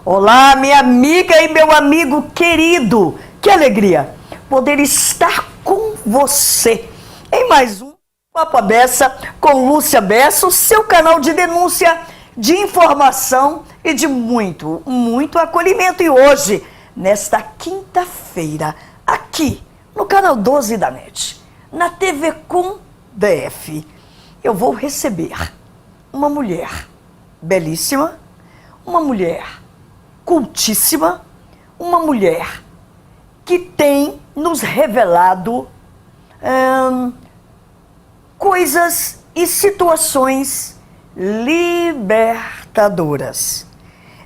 Olá, minha amiga e meu amigo querido. Que alegria poder estar com você em mais um Papo à Beça com Lúcia Bessa, o seu canal de denúncia, de informação e de muito, muito acolhimento. E hoje, nesta quinta-feira, aqui no canal 12 da NET, na TV Com DF, eu vou receber uma mulher belíssima, uma mulher cultíssima, uma mulher que tem nos revelado coisas e situações libertadoras.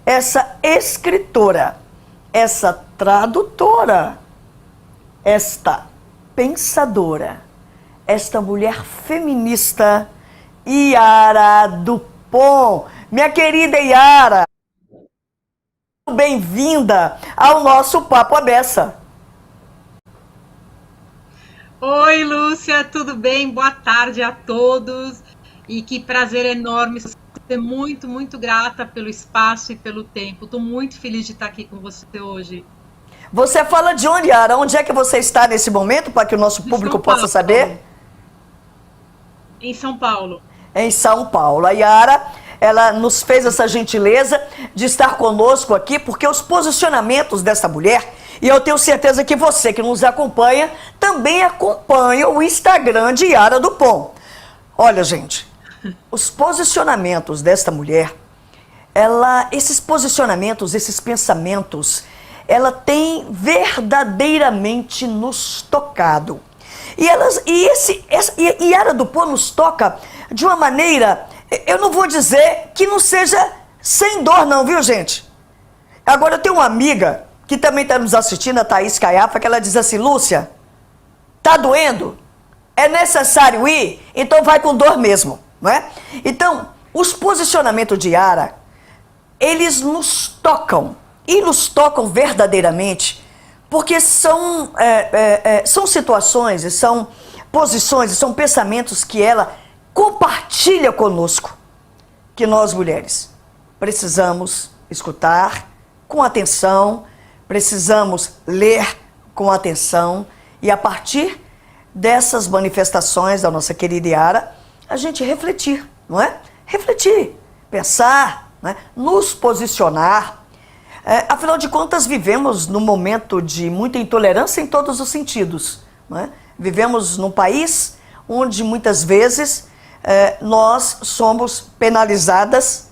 Essa escritora, essa tradutora, esta pensadora, esta mulher feminista, Yara Dupont. Minha querida Yara, bem-vinda ao nosso Papo à Beça. Oi, Lúcia, tudo bem? Boa tarde a todos. E que prazer enorme, ser muito, muito grata pelo espaço e pelo tempo. Estou muito feliz de estar aqui com você hoje. Você fala de onde, Yara? Onde é que você está nesse momento, para que o nosso público possa saber? Em São Paulo. Em São Paulo. A Yara, ela nos fez essa gentileza de estar conosco aqui, porque os posicionamentos dessa mulher, e eu tenho certeza que você que nos acompanha, também acompanha o Instagram de Yara Dupont. Olha, gente, os posicionamentos desta mulher, esses posicionamentos, esses pensamentos, ela tem verdadeiramente nos tocado. E Yara Dupont nos toca de uma maneira, eu não vou dizer que não seja sem dor não, viu, gente? Agora eu tenho uma amiga que também está nos assistindo, a Thaís Caiafa, que ela diz assim: Lúcia, tá doendo? É necessário ir? Então vai com dor mesmo, não é? Então, os posicionamentos de Yara, eles nos tocam, e nos tocam verdadeiramente, porque são situações, e são posições, e são pensamentos que ela compartilha conosco, que nós mulheres precisamos escutar com atenção, precisamos ler com atenção, e a partir dessas manifestações da nossa querida Yara, a gente refletir, não é? Refletir, pensar, não é? Nos posicionar. Afinal de contas, vivemos num momento de muita intolerância em todos os sentidos, não é? Vivemos num país onde muitas vezes nós somos penalizadas,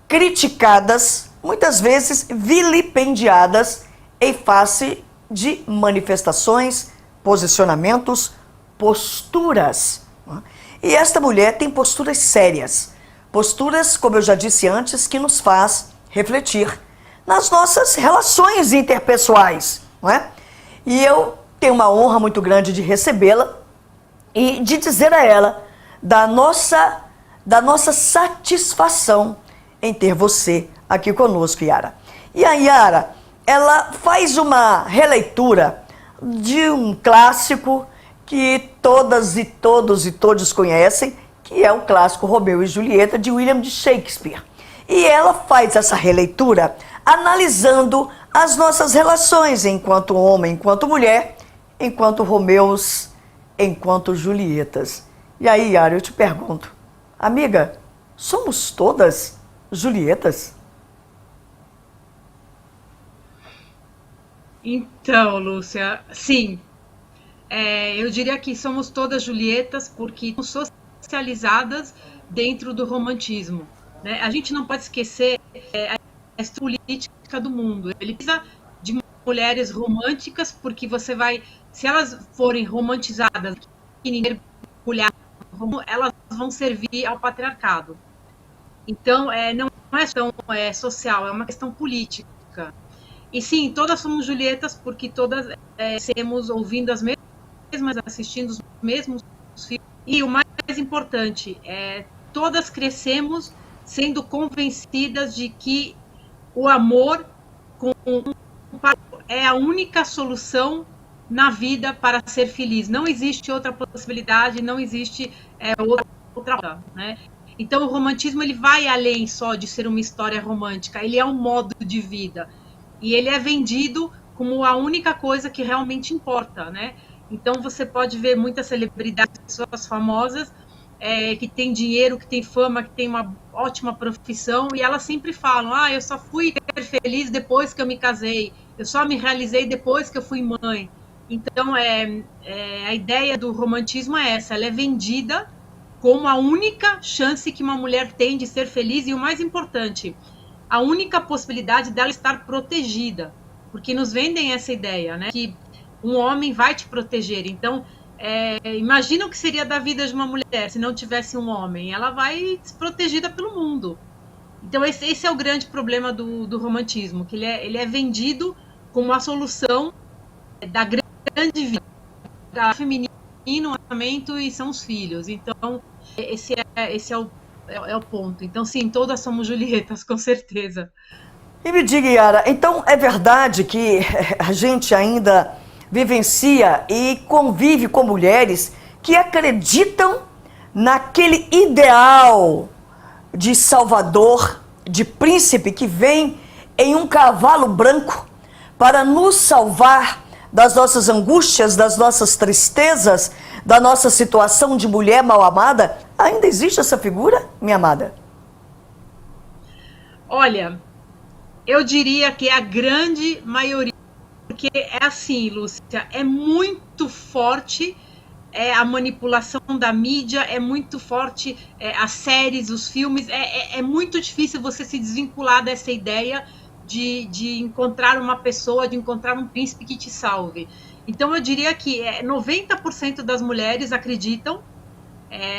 criticadas, muitas vezes vilipendiadas em face de manifestações, posicionamentos, posturas. E esta mulher tem posturas sérias, posturas, como eu já disse antes, que nos faz refletir nas nossas relações interpessoais, não é? E eu tenho uma honra muito grande de recebê-la e de dizer a ela da nossa satisfação em ter você aqui conosco, Yara. E a Yara, ela faz uma releitura de um clássico que todas e todos e todos conhecem, que é o clássico Romeu e Julieta, de William de Shakespeare. E ela faz essa releitura analisando as nossas relações enquanto homem, enquanto mulher, enquanto Romeus, enquanto Julietas. E aí, Yara, eu te pergunto, amiga, somos todas Julietas? Então, Lúcia, sim. Eu diria que somos todas Julietas porque somos socializadas dentro do romantismo, né? A gente não pode esquecer a estrutura política do mundo. Ele precisa de mulheres românticas porque você vai, se elas forem romantizadas e ninguém mergulhar, elas vão servir ao patriarcado. Então, não é questão social, é uma questão política. E sim, todas somos Julietas, porque todas temos ouvindo as mesmas, assistindo os mesmos filmes. E o mais importante, todas crescemos sendo convencidas de que o amor é a única solução na vida para ser feliz. Não existe outra possibilidade, não existe outra, né? Então o romantismo ele vai além só de ser uma história romântica, ele é um modo de vida. E ele é vendido como a única coisa que realmente importa, né? Então você pode ver muitas celebridades, pessoas famosas, que têm dinheiro, que têm fama, que têm uma ótima profissão, e elas sempre falam, eu só fui feliz depois que eu me casei, eu só me realizei depois que eu fui mãe. Então, a ideia do romantismo é essa, ela é vendida como a única chance que uma mulher tem de ser feliz, e o mais importante, a única possibilidade dela estar protegida, porque nos vendem essa ideia, né, que um homem vai te proteger. Então, imagina o que seria da vida de uma mulher se não tivesse um homem. Ela vai desprotegida pelo mundo. Então, esse é o grande problema do romantismo, que ele é vendido como a solução da grande vida feminino, o casamento e são os filhos. Então, esse é o ponto. Então, sim, todas somos Julietas, com certeza. E me diga, Yara, então é verdade que a gente ainda vivencia e convive com mulheres que acreditam naquele ideal de salvador, de príncipe que vem em um cavalo branco para nos salvar das nossas angústias, das nossas tristezas, da nossa situação de mulher mal amada? Ainda existe essa figura, minha amada? Olha, eu diria que é a grande maioria, porque é assim, Lúcia, é muito forte a manipulação da mídia, é muito forte as séries, os filmes, é muito difícil você se desvincular dessa ideia de encontrar uma pessoa, de encontrar um príncipe que te salve. Então eu diria que 90% das mulheres acreditam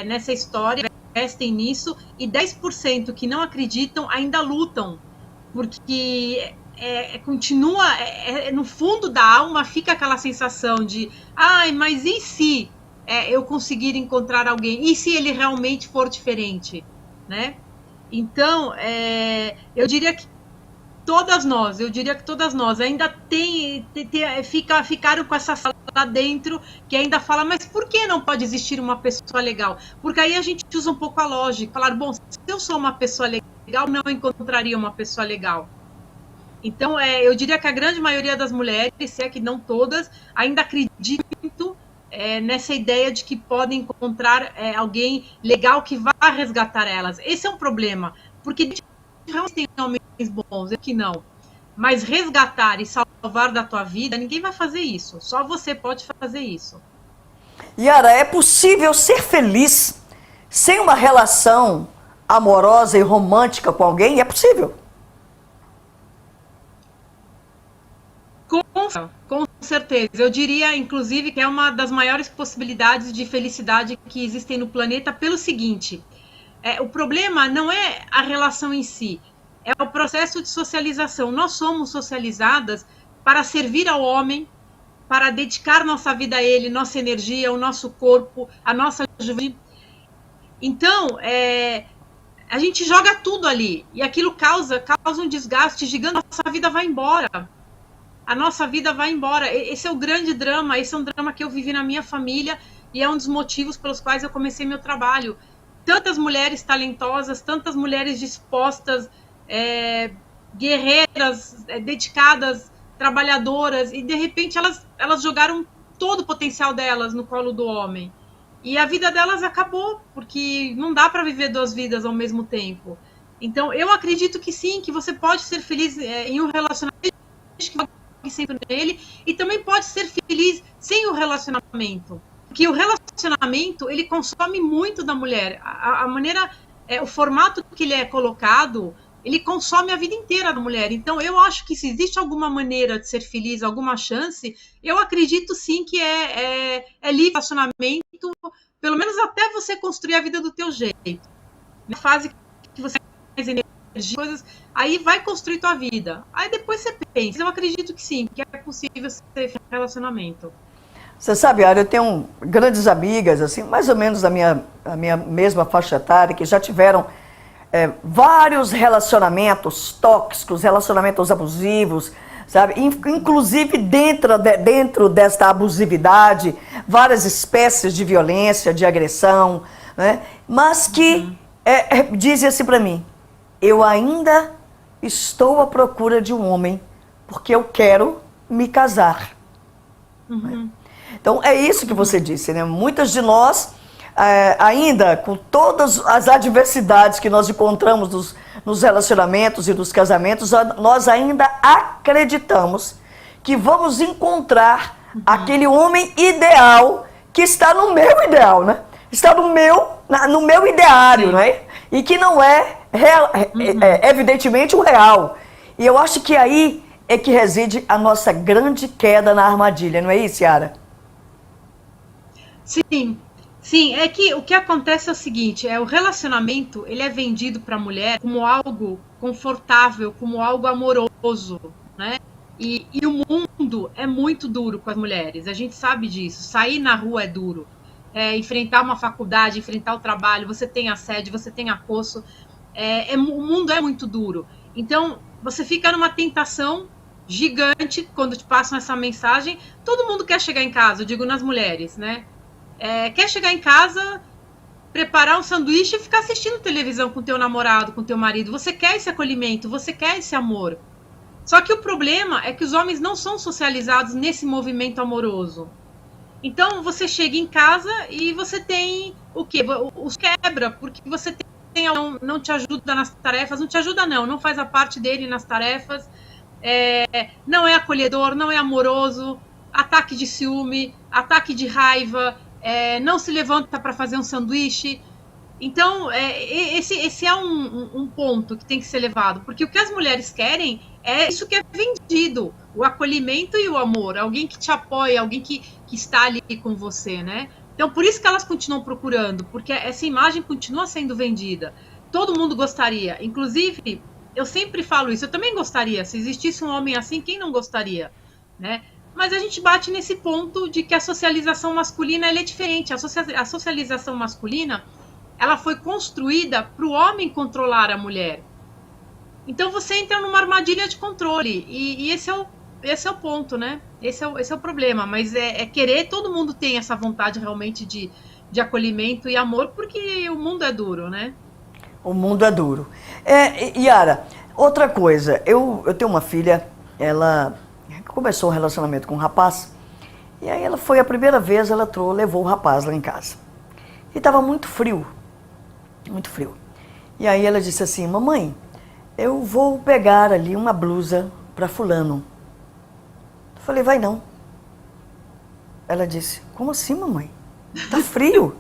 nessa história, investem nisso, e 10% que não acreditam ainda lutam, porque continua, no fundo da alma fica aquela sensação de, mas e se eu conseguir encontrar alguém? E se ele realmente for diferente? Né? Então, eu diria que todas nós ainda ficaram com essa sala lá dentro que ainda fala, mas por que não pode existir uma pessoa legal? Porque aí a gente usa um pouco a lógica, falar, bom, se eu sou uma pessoa legal, não encontraria uma pessoa legal. Então, eu diria que a grande maioria das mulheres, se é que não todas, ainda acreditam nessa ideia de que podem encontrar alguém legal que vá resgatar elas. Esse é um problema, porque realmente tem homens bons, que não. Mas resgatar e salvar da tua vida, ninguém vai fazer isso. Só você pode fazer isso. Yara, é possível ser feliz sem uma relação amorosa e romântica com alguém? É possível? Com certeza. Eu diria, inclusive, que é uma das maiores possibilidades de felicidade que existem no planeta, pelo seguinte: o problema não é a relação em si, é o processo de socialização. Nós somos socializadas para servir ao homem, para dedicar nossa vida a ele, nossa energia, o nosso corpo, a nossa juventude. Então, a gente joga tudo ali, e aquilo causa um desgaste gigante, nossa vida vai embora. A nossa vida vai embora. Esse é o grande drama, esse é um drama que eu vivi na minha família e é um dos motivos pelos quais eu comecei meu trabalho. Tantas mulheres talentosas, tantas mulheres dispostas, guerreiras, dedicadas, trabalhadoras, e de repente elas jogaram todo o potencial delas no colo do homem. E a vida delas acabou, porque não dá para viver duas vidas ao mesmo tempo. Então, eu acredito que sim, que você pode ser feliz em um relacionamento sempre nele, e também pode ser feliz sem o relacionamento, porque o relacionamento ele consome muito da mulher, a maneira, o formato que ele é colocado, ele consome a vida inteira da mulher. Então eu acho que se existe alguma maneira de ser feliz, alguma chance, eu acredito sim que é livre relacionamento, pelo menos até você construir a vida do teu jeito, na fase que você tem mais energia, energia, coisas, aí vai construir tua vida. Aí depois você pensa, eu acredito que sim, que é possível ter relacionamento. Você sabe, Ara, eu tenho grandes amigas, assim, mais ou menos a minha mesma faixa etária, que já tiveram vários relacionamentos tóxicos, relacionamentos abusivos, sabe? Inclusive dentro desta abusividade, várias espécies de violência, de agressão, né? Mas que dizem assim para mim, eu ainda estou à procura de um homem, porque eu quero me casar. Uhum. Então, é isso que você disse, né? Muitas de nós, ainda com todas as adversidades que nós encontramos nos relacionamentos e nos casamentos, nós ainda acreditamos que vamos encontrar aquele homem ideal que está no meu ideal, né? Está no meu ideário, né? E que não é, evidentemente, o real. E eu acho que aí é que reside a nossa grande queda na armadilha, não é isso, Yara? Sim, sim, é que o que acontece é o seguinte, o relacionamento, ele é vendido para a mulher como algo confortável, como algo amoroso, né? E o mundo é muito duro com as mulheres, a gente sabe disso, sair na rua é duro, enfrentar uma faculdade, enfrentar o trabalho, você tem assédio, você tem acoso, o mundo é muito duro. Então, você fica numa tentação gigante quando te passam essa mensagem, todo mundo quer chegar em casa, eu digo nas mulheres, né? Quer chegar em casa, preparar um sanduíche e ficar assistindo televisão com teu namorado, com teu marido. Você quer esse acolhimento, você quer esse amor. Só que o problema é que os homens não são socializados nesse movimento amoroso. Então você chega em casa e você tem o quê? Os quebra, porque você não te ajuda nas tarefas, não te ajuda não faz a parte dele nas tarefas, não é acolhedor, não é amoroso, ataque de ciúme, ataque de raiva, não se levanta para fazer um sanduíche. Então, esse é um ponto que tem que ser levado, porque o que as mulheres querem é isso que é vendido, o acolhimento e o amor, alguém que te apoia, alguém que está ali com você, né? Então, por isso que elas continuam procurando, porque essa imagem continua sendo vendida. Todo mundo gostaria, inclusive, eu sempre falo isso, eu também gostaria, se existisse um homem assim, quem não gostaria, né? Mas a gente bate nesse ponto de que a socialização masculina ela é diferente. A socialização masculina ela foi construída para o homem controlar a mulher. Então você entra numa armadilha de controle. E esse é o ponto, né? Esse é o problema. Mas querer, todo mundo tem essa vontade realmente de acolhimento e amor, porque o mundo é duro, né? O mundo é duro. Yara, outra coisa. Eu tenho uma filha, ela começou um relacionamento com um rapaz, e aí ela foi a primeira vez, ela levou o rapaz lá em casa. E estava muito frio, muito frio. E aí ela disse assim, mamãe, eu vou pegar ali uma blusa para fulano. Eu falei, vai não. Ela disse, como assim, mamãe? Tá frio.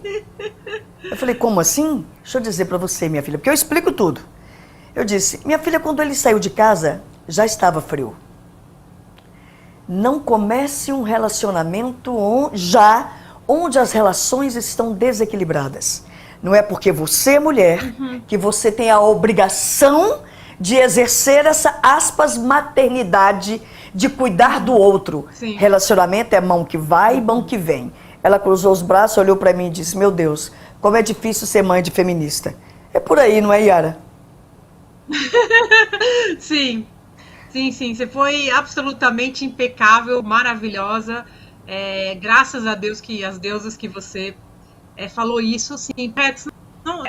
Eu falei, como assim? Deixa eu dizer para você, minha filha, porque eu explico tudo. Eu disse, minha filha, quando ele saiu de casa, já estava frio. Não comece um relacionamento onde as relações estão desequilibradas. Não é porque você é mulher que você tem a obrigação de exercer essa, aspas, maternidade, de cuidar do outro. Sim. Relacionamento é mão que vai e mão que vem. Ela cruzou os braços, olhou para mim e disse, meu Deus, como é difícil ser mãe de feminista. É por aí, não é, Yara? Sim. Sim, você foi absolutamente impecável, maravilhosa. Graças a Deus que as deusas que você falou isso. Sim,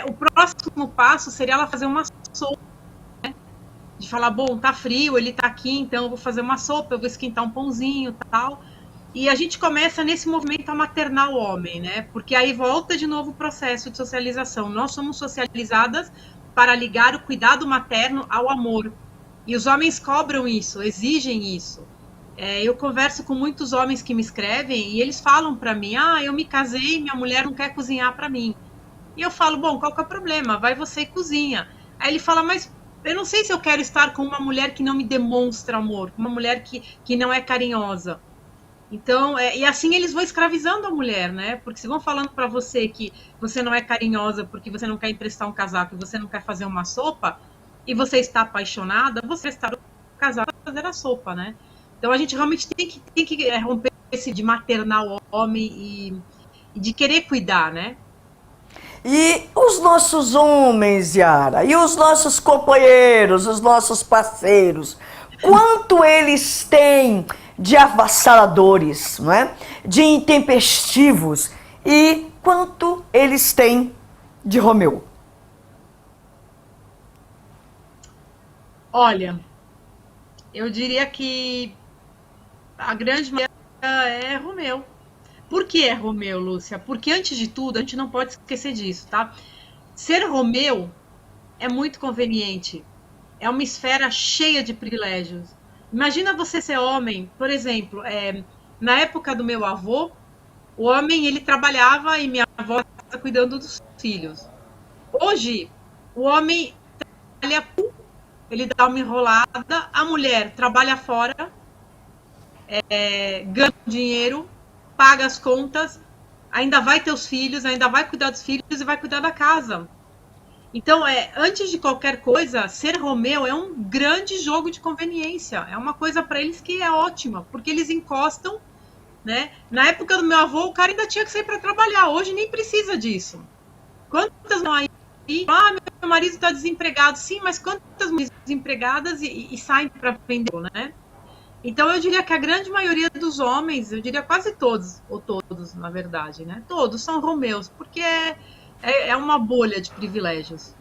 o próximo passo seria ela fazer uma sopa, né? De falar, bom, tá frio, ele tá aqui, então eu vou fazer uma sopa, eu vou esquentar um pãozinho e tal. E a gente começa nesse movimento a maternar o homem, né? Porque aí volta de novo o processo de socialização. Nós somos socializadas para ligar o cuidado materno ao amor. E os homens cobram isso, exigem isso. Eu converso com muitos homens que me escrevem e eles falam para mim, eu me casei, minha mulher não quer cozinhar para mim. E eu falo, bom, qual que é o problema? Vai você e cozinha. Aí ele fala, mas eu não sei se eu quero estar com uma mulher que não me demonstra amor, uma mulher que não é carinhosa. Então, e assim eles vão escravizando a mulher, né? Porque se vão falando para você que você não é carinhosa porque você não quer emprestar um casaco e você não quer fazer uma sopa, e você está apaixonada, você está casada para fazer a sopa, né? Então a gente realmente tem que romper esse de maternar o homem e de querer cuidar, né? E os nossos homens, Yara, e os nossos companheiros, os nossos parceiros, quanto eles têm de avassaladores, não é? De intempestivos, e quanto eles têm de Romeu? Olha, eu diria que a grande maioria é Romeu. Por que é Romeu, Lúcia? Porque, antes de tudo, a gente não pode esquecer disso, tá? Ser Romeu é muito conveniente. É uma esfera cheia de privilégios. Imagina você ser homem, por exemplo, na época do meu avô, o homem ele trabalhava e minha avó estava cuidando dos filhos. Hoje, o homem trabalha, ele dá uma enrolada, a mulher trabalha fora, ganha dinheiro, paga as contas, ainda vai ter os filhos, ainda vai cuidar dos filhos e vai cuidar da casa. Então, antes de qualquer coisa, ser Romeu é um grande jogo de conveniência. É uma coisa para eles que é ótima, porque eles encostam, né? Na época do meu avô, o cara ainda tinha que sair para trabalhar. Hoje nem precisa disso. Quantas não aí? Meu marido está desempregado. Sim, mas quantas mulheres desempregadas e saem para vender, né? Então, eu diria que a grande maioria dos homens, eu diria quase todos, ou todos, na verdade, né? Todos são Romeus, porque é uma bolha de privilégios.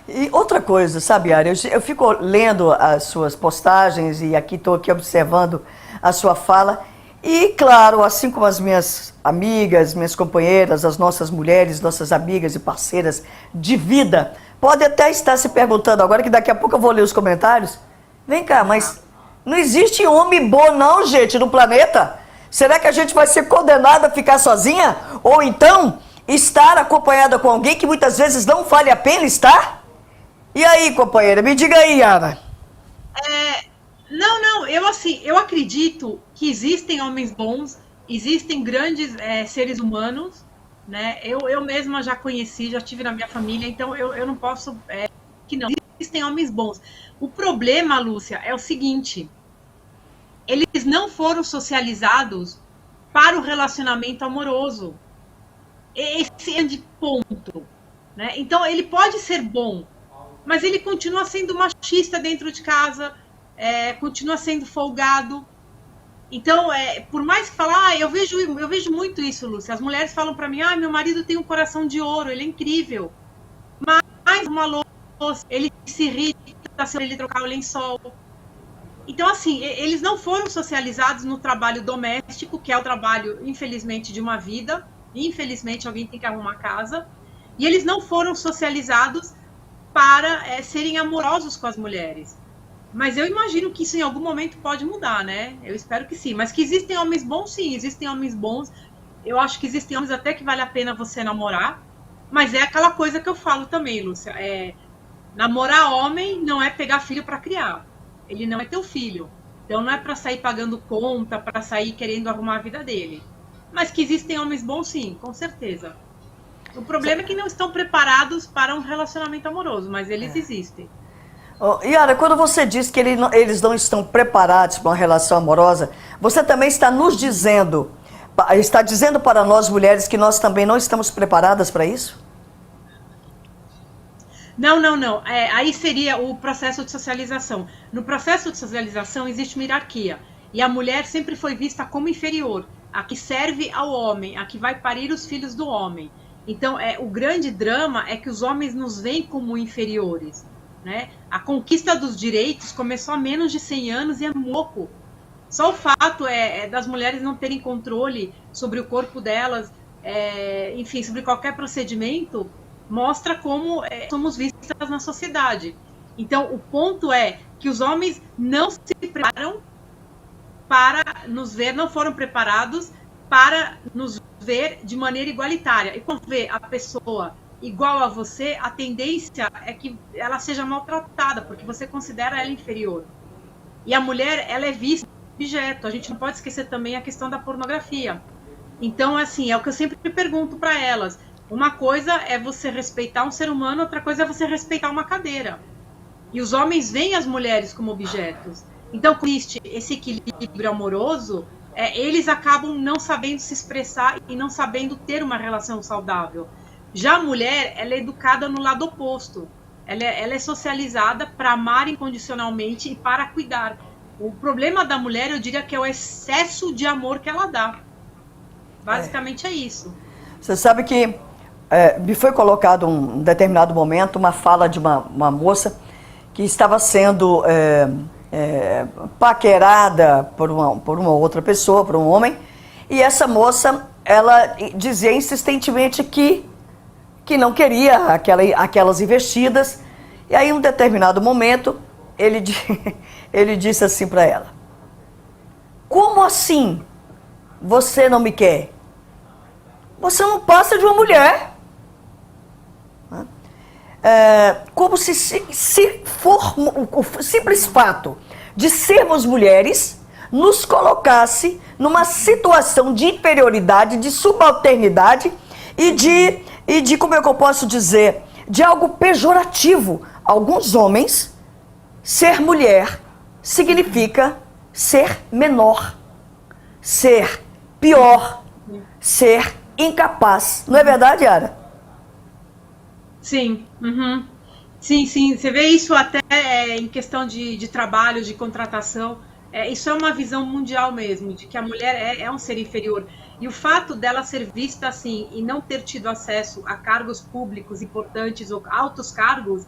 E outra coisa, sabe, Yara, eu fico lendo as suas postagens e estou aqui observando a sua fala. E, claro, assim como as minhas amigas, minhas companheiras, as nossas mulheres, nossas amigas e parceiras de vida, podem até estar se perguntando agora, que daqui a pouco eu vou ler os comentários. Vem cá, mas não existe homem bom não, gente, no planeta? Será que a gente vai ser condenada a ficar sozinha? Ou então estar acompanhada com alguém que muitas vezes não vale a pena estar? E aí, companheira, me diga aí, Ana. Não, eu acredito que existem homens bons, existem grandes seres humanos, né? Eu mesma já conheci, já tive na minha família, então eu não posso que não. Existem homens bons. O problema, Lúcia, é o seguinte: eles não foram socializados para o relacionamento amoroso. Esse é de ponto, né? Então ele pode ser bom, mas ele continua sendo machista dentro de casa, continua sendo folgado. Então, por mais que falar, eu vejo muito isso, Lúcia. As mulheres falam para mim, meu marido tem um coração de ouro, ele é incrível. Mas uma louça, ele se irrita se ele trocar o lençol. Então, assim, eles não foram socializados no trabalho doméstico, que é o trabalho, infelizmente, de uma vida. Infelizmente, alguém tem que arrumar casa. E eles não foram socializados para serem amorosos com as mulheres. Mas eu imagino que isso em algum momento pode mudar, né? Eu espero que sim. Mas que existem homens bons, sim, existem homens bons. Eu acho que existem homens até que vale a pena você namorar. Mas é aquela coisa que eu falo também, Lúcia. Namorar homem não é pegar filho para criar. Ele não é teu filho. Então não é para sair pagando conta, para sair querendo arrumar a vida dele. Mas que existem homens bons, sim, com certeza. O problema é que não estão preparados para um relacionamento amoroso, mas eles existem. Yara, quando você diz que eles não estão preparados para uma relação amorosa, você também está está dizendo para nós mulheres que nós também não estamos preparadas para isso? Não. Aí seria o processo de socialização. No processo de socialização existe uma hierarquia. E a mulher sempre foi vista como inferior, a que serve ao homem, a que vai parir os filhos do homem. Então, o grande drama é que os homens nos veem como inferiores. Né? A conquista dos direitos começou há menos de 100 anos e é pouco. Só o fato das mulheres não terem controle sobre o corpo delas, enfim, sobre qualquer procedimento, mostra como somos vistas na sociedade. Então, o ponto é que os homens não se preparam para nos ver, não foram preparados para nos ver de maneira igualitária. E quando vê a pessoa igual a você, a tendência é que ela seja maltratada, porque você considera ela inferior. E a mulher, ela é vista objeto. A gente não pode esquecer também a questão da pornografia. Então, assim, é o que eu sempre pergunto para elas. Uma coisa é você respeitar um ser humano, outra coisa é você respeitar uma cadeira. E os homens veem as mulheres como objetos. Então, com esse equilíbrio amoroso, eles acabam não sabendo se expressar e não sabendo ter uma relação saudável. Já a mulher, ela é educada no lado oposto. Ela é socializada para amar incondicionalmente e para cuidar. O problema da mulher, eu diria que é o excesso de amor que ela dá. Basicamente é isso. Você sabe que me foi colocado um determinado momento uma fala de uma moça que estava sendo paquerada por uma outra pessoa, por um homem, e essa moça, ela dizia insistentemente que não queria aquelas investidas, e aí em um determinado momento ele disse assim para ela: como assim você não me quer? Você não passa de uma mulher. Como se o simples fato de sermos mulheres nos colocasse numa situação de inferioridade, de subalternidade e de como é que eu posso dizer, de algo pejorativo. Alguns homens, ser mulher significa ser menor, ser pior, ser incapaz. Não é verdade, Yara? Sim. Uhum. Sim. Você vê isso até em questão de trabalho, de contratação. Isso é uma visão mundial mesmo, de que a mulher é um ser inferior. E o fato dela ser vista assim e não ter tido acesso a cargos públicos importantes ou altos cargos,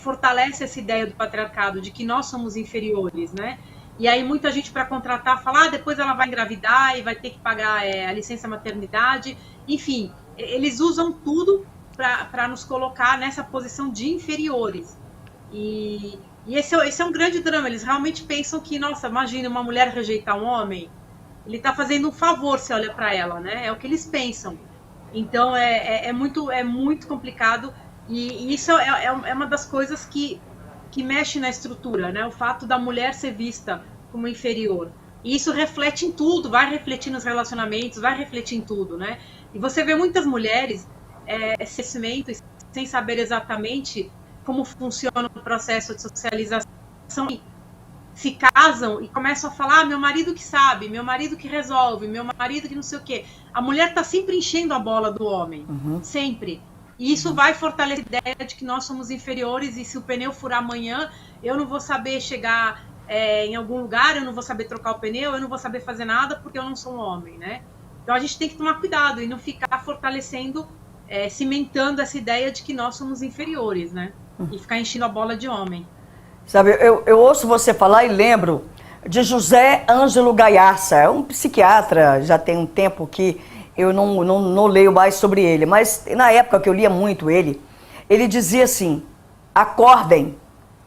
fortalece essa ideia do patriarcado, de que nós somos inferiores, né? E aí muita gente para contratar fala, depois ela vai engravidar e vai ter que pagar a licença maternidade. Enfim, eles usam tudo para nos colocar nessa posição de inferiores. E esse é um grande drama. Eles realmente pensam que, nossa, imagina uma mulher rejeitar um homem, ele está fazendo um favor se olha para ela, né? É o que eles pensam. Então é muito complicado, e isso é uma das coisas que mexe na estrutura, né? O fato da mulher ser vista como inferior. E isso reflete em tudo, vai refletir nos relacionamentos, vai refletir em tudo, né? E você vê muitas mulheres sem saber exatamente como funciona o processo de socialização, se casam e começam a falar, meu marido que sabe, meu marido que resolve, meu marido que não sei o quê. A mulher está sempre enchendo a bola do homem, sempre. E isso vai fortalecer a ideia de que nós somos inferiores, e se o pneu furar amanhã, eu não vou saber chegar em algum lugar, eu não vou saber trocar o pneu, eu não vou saber fazer nada porque eu não sou um homem, né? Então a gente tem que tomar cuidado e não ficar fortalecendo, cimentando essa ideia de que nós somos inferiores, né? E ficar enchendo a bola de homem. Sabe, eu ouço você falar e lembro de José Ângelo Gaiarsa, é um psiquiatra, já tem um tempo que eu não leio mais sobre ele, mas na época que eu lia muito ele dizia assim: acordem,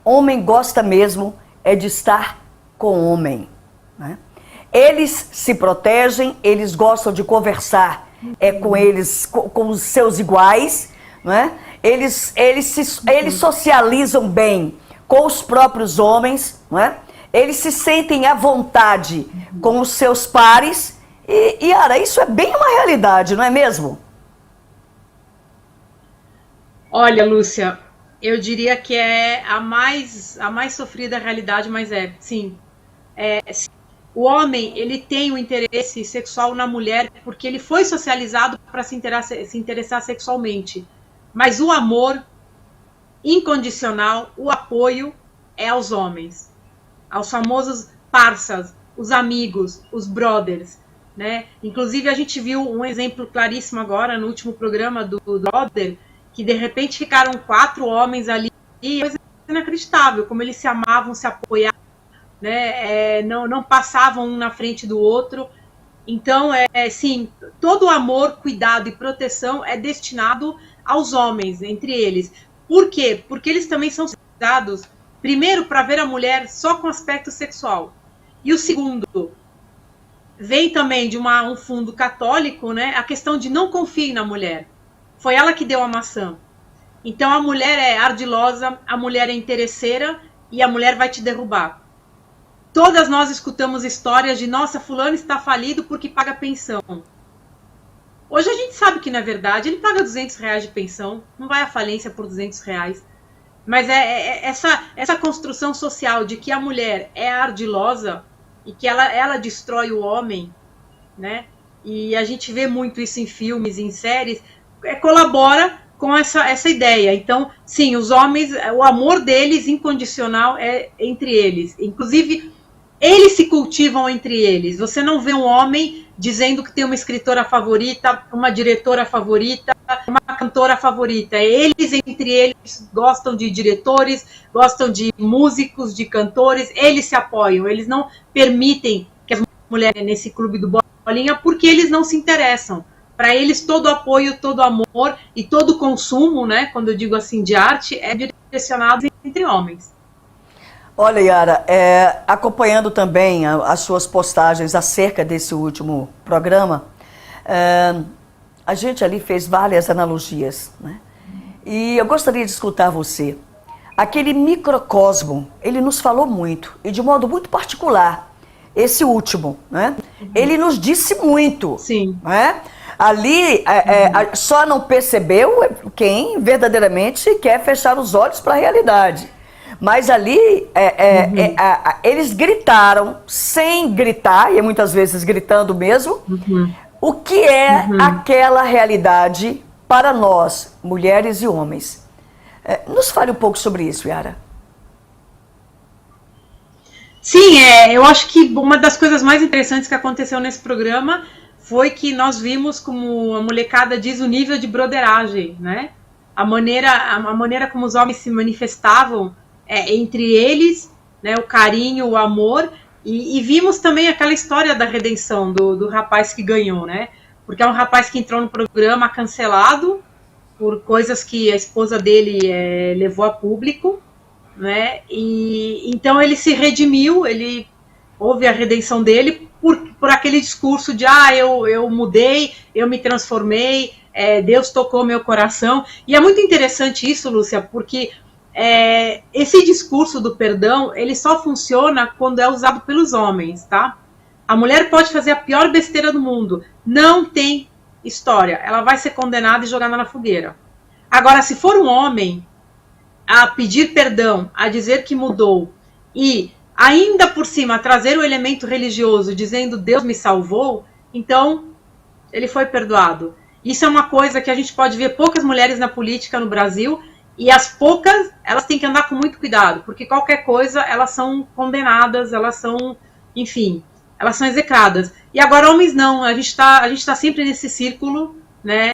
homem gosta mesmo de estar com homem, né? Eles se protegem, eles gostam de conversar com eles, com os seus iguais, né? Eles socializam bem com os próprios homens, né? Eles se sentem à vontade com os seus pares. E Yara, isso é bem uma realidade, não é mesmo? Olha, Lúcia, eu diria que é a mais sofrida realidade, mas sim. O homem, ele tem um interesse sexual na mulher porque ele foi socializado para se interessar sexualmente. Mas o amor incondicional, o apoio é aos homens, aos famosos parças, os amigos, os brothers, né? Inclusive a gente viu um exemplo claríssimo agora no último programa do Brother, que de repente ficaram 4 homens ali, e coisa inacreditável, como eles se amavam, se apoiavam, né? Não passavam um na frente do outro. Então, sim, todo amor, cuidado e proteção é destinado aos homens, entre eles. Por quê? Porque eles também são dados, primeiro, para ver a mulher só com aspecto sexual. E o segundo, vem também de um fundo católico, né? A questão de não confie na mulher. Foi ela que deu a maçã. Então a mulher é ardilosa, a mulher é interesseira e a mulher vai te derrubar. Todas nós escutamos histórias de, nossa, fulano está falido porque paga pensão. Hoje a gente sabe que não é verdade, ele paga R$200 de pensão, não vai à falência por R$200. Mas essa construção social de que a mulher é ardilosa e que ela destrói o homem, né? E a gente vê muito isso em filmes, em séries, colabora com essa ideia. Então, sim, os homens, o amor deles incondicional é entre eles. Inclusive, eles se cultivam entre eles. Você não vê um homem dizendo que tem uma escritora favorita, uma diretora favorita, uma cantora favorita. Eles, entre eles, gostam de diretores, gostam de músicos, de cantores, eles se apoiam, eles não permitem que as mulheres nesse clube do bolinha, porque eles não se interessam. Para eles, todo apoio, todo amor e todo consumo, né, quando eu digo assim, de arte, é direcionado entre homens. Olha, Yara, acompanhando também as suas postagens acerca desse último programa, a gente ali fez várias analogias, né? E eu gostaria de escutar você. Aquele microcosmo, ele nos falou muito, e de modo muito particular, esse último, né? Ele nos disse muito. Sim. Né? Ali, só não percebeu quem verdadeiramente quer fechar os olhos para a realidade. Mas ali, eles gritaram, sem gritar, e muitas vezes gritando mesmo, o que é aquela realidade para nós, mulheres e homens. Nos fale um pouco sobre isso, Yara. Sim, eu acho que uma das coisas mais interessantes que aconteceu nesse programa foi que nós vimos, como a molecada diz, o nível de broderagem, né? A maneira como os homens se manifestavam entre eles, né, o carinho, o amor, e vimos também aquela história da redenção do rapaz que ganhou, né? Porque é um rapaz que entrou no programa cancelado por coisas que a esposa dele levou a público, né? E então ele se redimiu, houve a redenção dele por aquele discurso de eu mudei, eu me transformei, Deus tocou meu coração. E é muito interessante isso, Lúcia, porque esse discurso do perdão, ele só funciona quando é usado pelos homens, tá? A mulher pode fazer a pior besteira do mundo, não tem história, ela vai ser condenada e jogada na fogueira. Agora, se for um homem a pedir perdão, a dizer que mudou e ainda por cima trazer o elemento religioso dizendo Deus me salvou, então ele foi perdoado. Isso é uma coisa que a gente pode ver poucas mulheres na política no Brasil. E as poucas, elas têm que andar com muito cuidado, porque qualquer coisa, elas são condenadas, elas são, enfim, elas são execradas. E agora homens não, a gente tá sempre nesse círculo, né,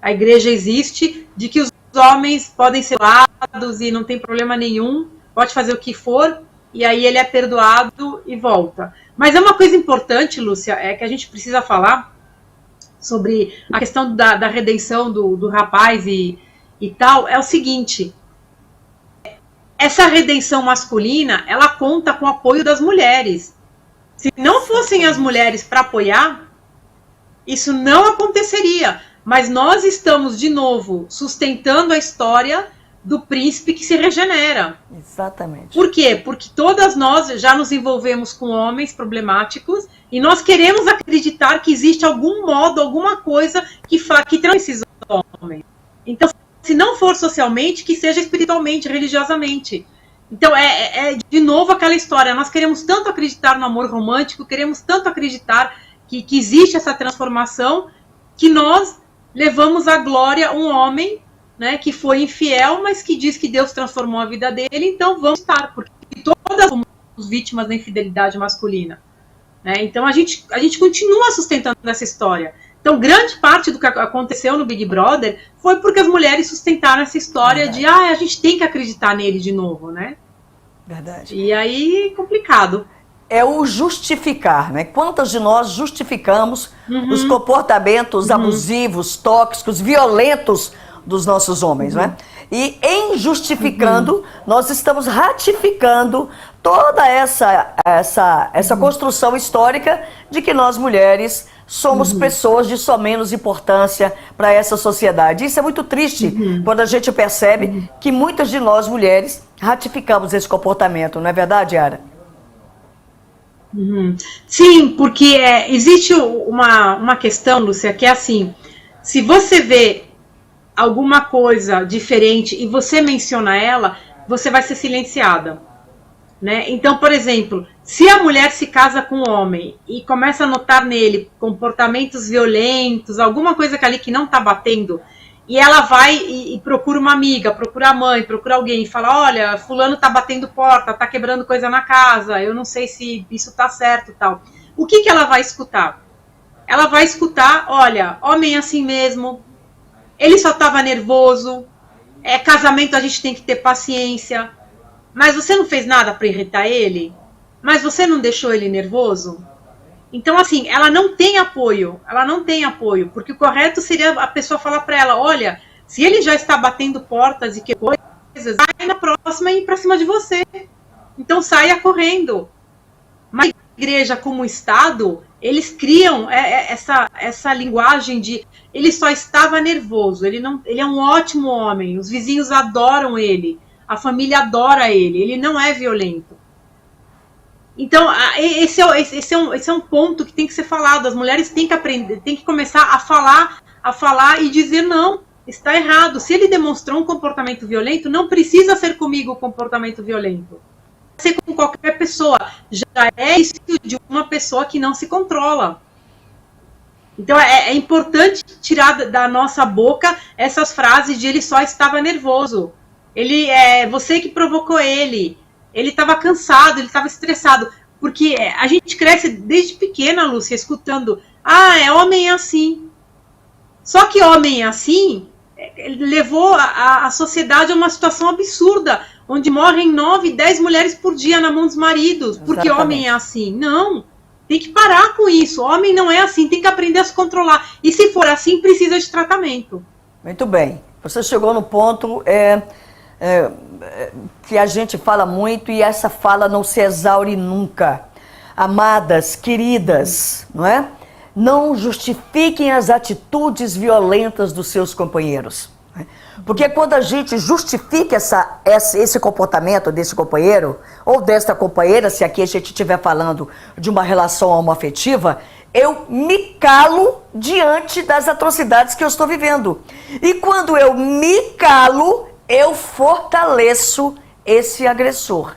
a igreja existe, de que os homens podem ser lados e não tem problema nenhum, pode fazer o que for, e aí ele é perdoado e volta. Mas é uma coisa importante, Lúcia, que a gente precisa falar sobre a questão da redenção do rapaz e tal, é o seguinte: essa redenção masculina, ela conta com o apoio das mulheres. Se não fossem as mulheres para apoiar, isso não aconteceria. Mas nós estamos, de novo, sustentando a história do príncipe que se regenera. Exatamente. Por quê? Porque todas nós já nos envolvemos com homens problemáticos e nós queremos acreditar que existe algum modo, alguma coisa que transforma esses homens. Então, se não for socialmente, que seja espiritualmente, religiosamente. Então, de novo aquela história. Nós queremos tanto acreditar no amor romântico, queremos tanto acreditar que existe essa transformação, que nós levamos à glória um homem, né, que foi infiel, mas que diz que Deus transformou a vida dele, então vamos estar, porque todas somos vítimas da infidelidade masculina. Né? Então, a gente continua sustentando essa história. Então, grande parte do que aconteceu no Big Brother foi porque as mulheres sustentaram essa história de a gente tem que acreditar nele de novo, né? Verdade. E aí, complicado. É o justificar, né? Quantas de nós justificamos os comportamentos abusivos, tóxicos, violentos dos nossos homens, né? E em justificando, nós estamos ratificando toda essa construção histórica de que nós mulheres somos pessoas de só menos importância para essa sociedade. Isso é muito triste quando a gente percebe que muitas de nós mulheres ratificamos esse comportamento, não é verdade, Yara? Sim, porque existe uma questão, Lúcia, que é assim: se você vê alguma coisa diferente e você menciona ela, você vai ser silenciada. Né? Então, por exemplo, se a mulher se casa com um homem e começa a notar nele comportamentos violentos, alguma coisa ali que não está batendo, e ela vai e procura uma amiga, procura a mãe, procura alguém e fala, olha, fulano tá batendo porta, tá quebrando coisa na casa, eu não sei se isso tá certo, tal. O que ela vai escutar? Ela vai escutar, olha, homem é assim mesmo, ele só tava nervoso, casamento a gente tem que ter paciência, mas você não fez nada para irritar ele? Mas você não deixou ele nervoso? Então, assim, ela não tem apoio, porque o correto seria a pessoa falar para ela, olha, se ele já está batendo portas e que coisas, vai na próxima e ir para cima de você. Então, saia correndo. Mas a igreja, como Estado, eles criam essa linguagem de ele só estava nervoso, ele é um ótimo homem, os vizinhos adoram ele, a família adora ele não é violento. Então, esse é um ponto que tem que ser falado. As mulheres têm que aprender, têm que começar a falar e dizer não, está errado. Se ele demonstrou um comportamento violento, não precisa ser comigo o comportamento violento. Ser com qualquer pessoa. Já é isso de uma pessoa que não se controla. Então, é importante tirar da nossa boca essas frases de ele só estava nervoso. Você que provocou ele. Ele estava cansado, ele estava estressado. Porque a gente cresce desde pequena, Lúcia, escutando homem é assim. Só que homem é assim levou a sociedade a uma situação absurda, onde morrem 9, 10 mulheres por dia na mão dos maridos, porque homem é assim. Não, tem que parar com isso. Homem não é assim, tem que aprender a se controlar. E se for assim, precisa de tratamento. Muito bem. Você chegou no ponto... que a gente fala muito e essa fala não se exaure nunca. Amadas, queridas, não é? Não justifiquem as atitudes violentas dos seus companheiros. Porque quando a gente justifica esse comportamento desse companheiro ou desta companheira, se aqui a gente estiver falando de uma relação homoafetiva, eu me calo diante das atrocidades que eu estou vivendo. E quando eu me calo, eu fortaleço esse agressor.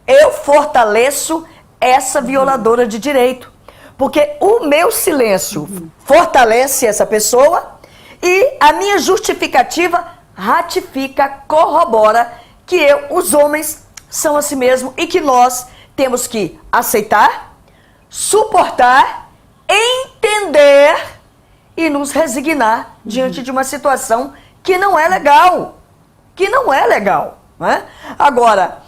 Eu fortaleço essa violadora de direito. Porque o meu silêncio fortalece essa pessoa e a minha justificativa ratifica, corrobora que os homens são assim mesmo e que nós temos que aceitar, suportar, entender e nos resignar diante de uma situação que não é legal. Não é? Agora,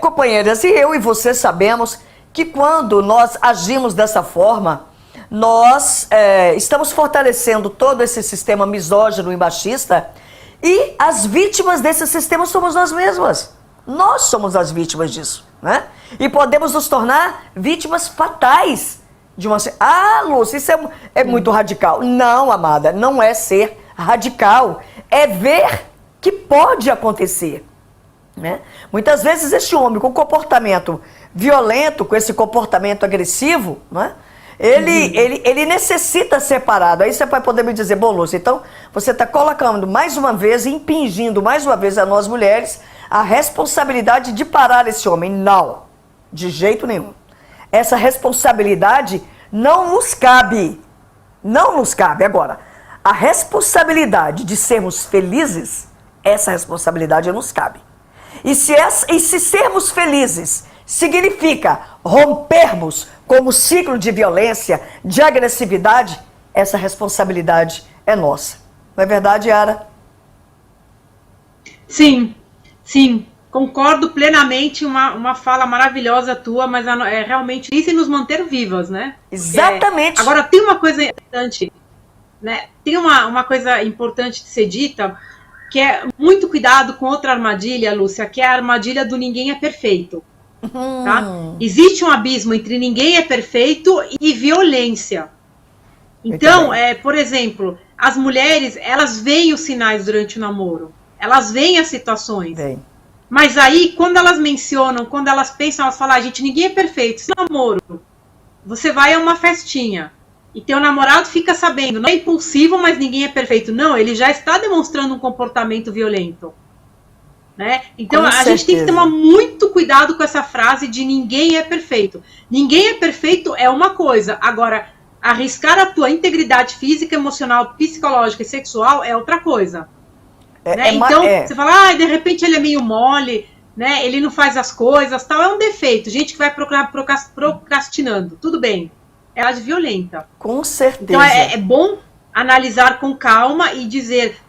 companheiras, eu e você sabemos que quando nós agimos dessa forma, nós estamos fortalecendo todo esse sistema misógino e machista e as vítimas desse sistema somos nós mesmas. Nós somos as vítimas disso, né? E podemos nos tornar vítimas fatais de uma... Lúcia, isso é muito radical. Não, amada, não é ser radical. É ver que pode acontecer, né? Muitas vezes esse homem com comportamento violento, com esse comportamento agressivo, né? Ele necessita ser parado. Aí você vai poder me dizer, bom, Lúcia, então você está colocando mais uma vez, impingindo mais uma vez a nós mulheres a responsabilidade de parar esse homem. Não, de jeito nenhum. Essa responsabilidade não nos cabe. Não nos cabe. Agora, a responsabilidade de sermos felizes, essa responsabilidade nos cabe. E se sermos felizes significa rompermos com o ciclo de violência, de agressividade, essa responsabilidade é nossa. Não é verdade, Yara? Sim, sim. Concordo plenamente, uma fala maravilhosa tua, mas é realmente isso e nos manter vivas, né? Exatamente. Agora, tem uma coisa importante, né? Tem uma coisa importante de ser dita, que é muito cuidado com outra armadilha, Lúcia, que é a armadilha do ninguém é perfeito. Tá? Existe um abismo entre ninguém é perfeito e violência. Então, por exemplo, as mulheres, elas veem os sinais durante o namoro, elas veem as situações. Bem. Mas aí, quando elas mencionam, quando elas pensam, elas falam, gente, ninguém é perfeito, esse namoro, você vai a uma festinha, e teu namorado fica sabendo, não é impulsivo, mas ninguém é perfeito. Não, ele já está demonstrando um comportamento violento. Né? Então a gente tem que tomar muito cuidado com essa frase de ninguém é perfeito. Ninguém é perfeito é uma coisa, agora arriscar a tua integridade física, emocional, psicológica e sexual é outra coisa. Né? Então você fala, de repente ele é meio mole, né? Ele não faz as coisas, tal, é um defeito. Gente que vai procrastinando, tudo bem, é ela de violenta. Com certeza. Então é bom analisar com calma e dizer,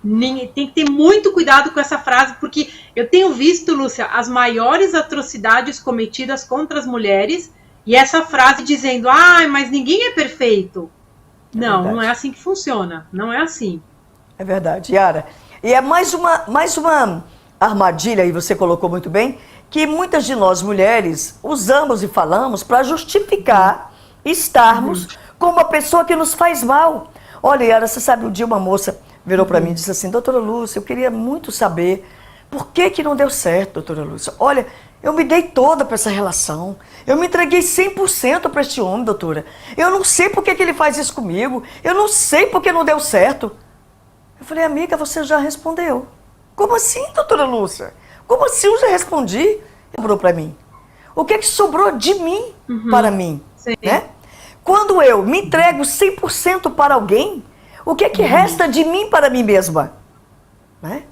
tem que ter muito cuidado com essa frase, porque eu tenho visto, Lúcia, as maiores atrocidades cometidas contra as mulheres, e essa frase dizendo, mas ninguém é perfeito. Não é assim que funciona, não é assim. É verdade, Yara. E é mais uma armadilha, e você colocou muito bem, que muitas de nós mulheres usamos e falamos para justificar estarmos com uma pessoa que nos faz mal. Olha, Yara, você sabe, um dia uma moça virou para mim e disse assim, doutora Lúcia, eu queria muito saber por que não deu certo, doutora Lúcia. Olha, eu me dei toda para essa relação, eu me entreguei 100% para este homem, doutora. Eu não sei por que ele faz isso comigo, eu não sei por que não deu certo. Eu falei, amiga, você já respondeu. Como assim, doutora Lúcia? Como assim eu já respondi? Sobrou para mim. O que sobrou de mim para mim? Sim. Né? Quando eu me entrego 100% para alguém, o que resta de mim para mim mesma? Né?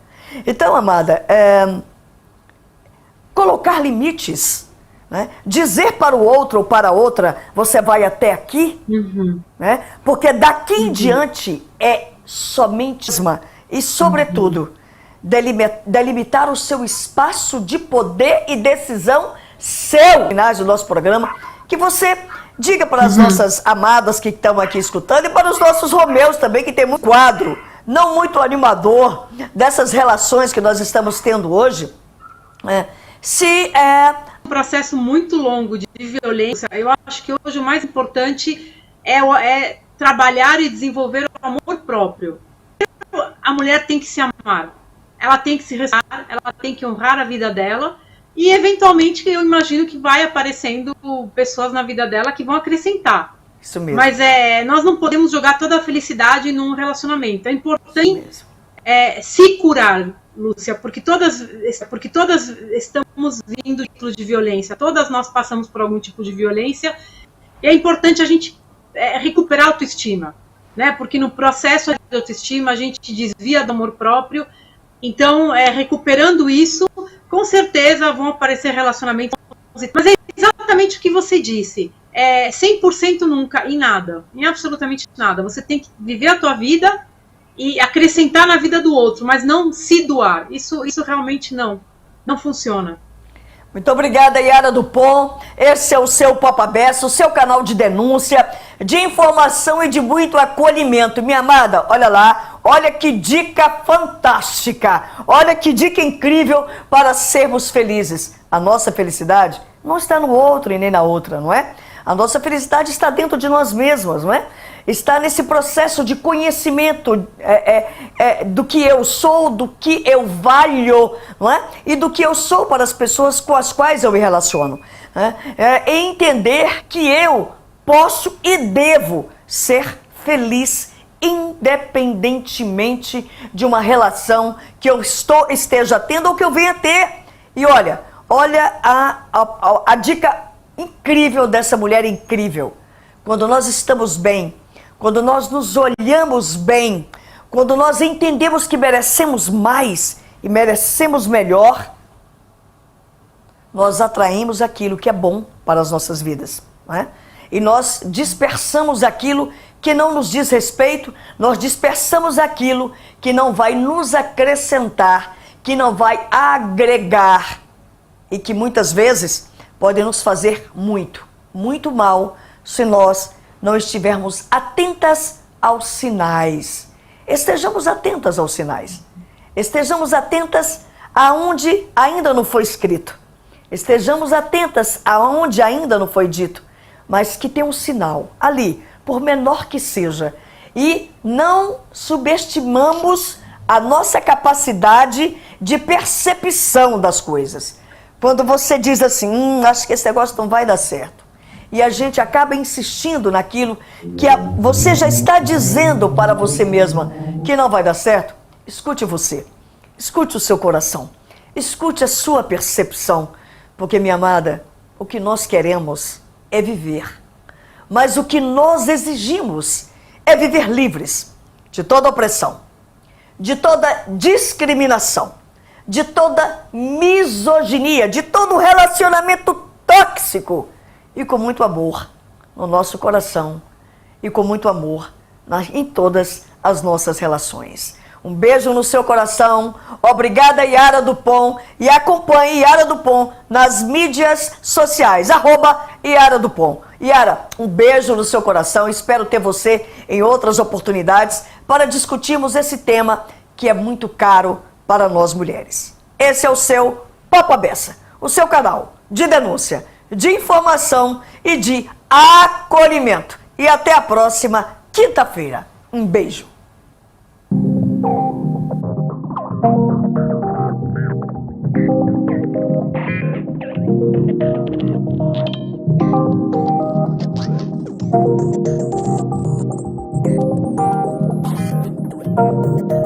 Então, amada, colocar limites, né? Dizer para o outro ou para a outra, você vai até aqui, né? Porque daqui em diante é somente e, sobretudo, delimitar o seu espaço de poder e decisão seu. No final do nosso programa, que você diga para as nossas amadas que estão aqui escutando e para os nossos Romeus também, que tem muito quadro, não muito animador, dessas relações que nós estamos tendo hoje. Um processo muito longo de violência, eu acho que hoje o mais importante é trabalhar e desenvolver o amor próprio. A mulher tem que se amar, ela tem que se respeitar, ela tem que honrar a vida dela. E, eventualmente, eu imagino que vai aparecendo pessoas na vida dela que vão acrescentar. Isso mesmo. Mas nós não podemos jogar toda a felicidade num relacionamento. É importante se curar, Lúcia, porque todas estamos vindo de tipos de violência. Todas nós passamos por algum tipo de violência. E é importante a gente recuperar a autoestima. Né? Porque no processo de autoestima a gente desvia do amor próprio. Então, recuperando isso, com certeza vão aparecer relacionamentos. Mas é exatamente o que você disse. 100% nunca, em nada. Em absolutamente nada. Você tem que viver a tua vida e acrescentar na vida do outro, mas não se doar. Isso realmente não funciona. Muito obrigada, Yara Dupont. Esse é o seu Papo Aberto, o seu canal de denúncia, de informação e de muito acolhimento. Minha amada, olha lá, olha que dica fantástica, olha que dica incrível para sermos felizes. A nossa felicidade não está no outro e nem na outra, não é? A nossa felicidade está dentro de nós mesmos, não é? Está nesse processo de conhecimento do que eu sou, do que eu valho, não é? E do que eu sou para as pessoas com as quais eu me relaciono. E entender que eu posso e devo ser feliz independentemente de uma relação que eu esteja tendo ou que eu venha ter. E olha a dica incrível dessa mulher incrível. Quando nós estamos bem, quando nós nos olhamos bem, quando nós entendemos que merecemos mais e merecemos melhor, nós atraímos aquilo que é bom para as nossas vidas, não é? E nós dispersamos aquilo que não nos diz respeito, nós dispersamos aquilo que não vai nos acrescentar, que não vai agregar e que muitas vezes pode nos fazer muito, muito mal se nós não estivermos atentas aos sinais. Estejamos atentas aos sinais. Estejamos atentas aonde ainda não foi escrito. Estejamos atentas aonde ainda não foi dito, mas que tem um sinal ali, por menor que seja. E não subestimamos a nossa capacidade de percepção das coisas. Quando você diz assim, acho que esse negócio não vai dar certo. e a gente acaba insistindo naquilo que você já está dizendo para você mesma que não vai dar certo. Escute você, escute o seu coração, escute a sua percepção, porque, minha amada, o que nós queremos é viver, mas o que nós exigimos é viver livres de toda opressão, de toda discriminação, de toda misoginia, de todo relacionamento tóxico, e com muito amor no nosso coração e com muito amor em todas as nossas relações. Um beijo no seu coração. Obrigada, Yara Dupont. E acompanhe Yara Dupont nas mídias sociais. @Yara Dupont. Yara, um beijo no seu coração. Espero ter você em outras oportunidades para discutirmos esse tema que é muito caro para nós mulheres. Esse é o seu Papo à Beça, o seu canal de denúncia, de informação e de acolhimento. E até a próxima quinta-feira. Um beijo. Thank you.